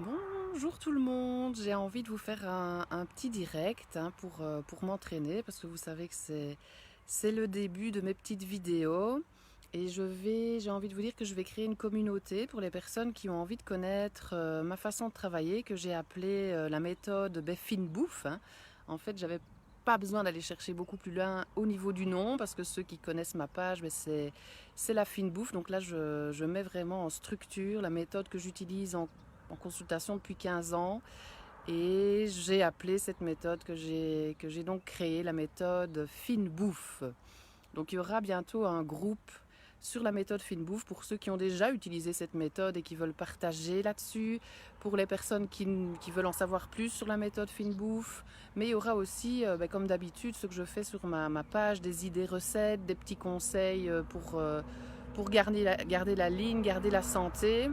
Bonjour tout le monde, j'ai envie de vous faire un petit direct pour m'entraîner parce que vous savez que c'est le début de mes petites vidéos et j'ai envie de vous dire que je vais créer une communauté pour les personnes qui ont envie de connaître ma façon de travailler que j'ai appelée la méthode Fine Bouffe. En fait, j'avais pas besoin d'aller chercher beaucoup plus loin au niveau du nom parce que ceux qui connaissent ma page, c'est la fine bouffe. Donc là, je mets vraiment en structure la méthode que j'utilise en consultation depuis 15 ans et j'ai appelé cette méthode que j'ai donc créée la méthode Fine Bouffe. Donc il y aura bientôt un groupe sur la méthode Fine Bouffe pour ceux qui ont déjà utilisé cette méthode et qui veulent partager là-dessus, pour les personnes qui veulent en savoir plus sur la méthode Fine Bouffe. Mais il y aura aussi, comme d'habitude, ce que je fais sur ma page, des idées recettes, des petits conseils pour garder la ligne, garder la santé.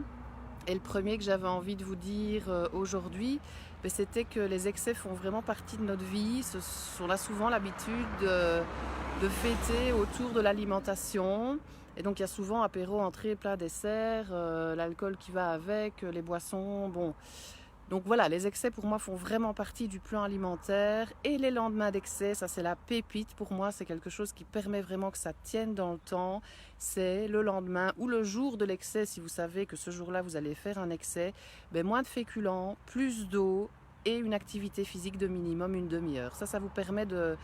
Et le premier que j'avais envie de vous dire aujourd'hui, c'était que les excès font vraiment partie de notre vie. On a souvent l'habitude de fêter autour de l'alimentation. Et donc il y a souvent apéro, entrée, plat, dessert, l'alcool qui va avec, les boissons. Bon, donc voilà, les excès pour moi font vraiment partie du plan alimentaire et les lendemains d'excès, ça c'est la pépite pour moi, c'est quelque chose qui permet vraiment que ça tienne dans le temps. C'est le lendemain ou le jour de l'excès, si vous savez que ce jour-là vous allez faire un excès, moins de féculents, plus d'eau et une activité physique de minimum une demi-heure. Ça vous permet de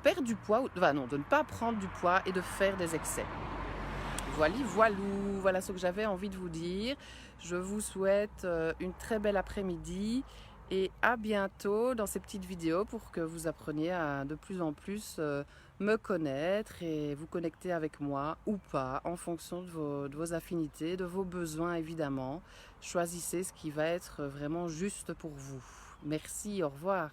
perdre du poids, enfin non, de ne pas prendre du poids et de faire des excès. Voilà ce que j'avais envie de vous dire. Je vous souhaite une très belle après-midi et à bientôt dans ces petites vidéos pour que vous appreniez à de plus en plus me connaître et vous connecter avec moi ou pas en fonction de vos affinités, de vos besoins évidemment. Choisissez ce qui va être vraiment juste pour vous. Merci, au revoir.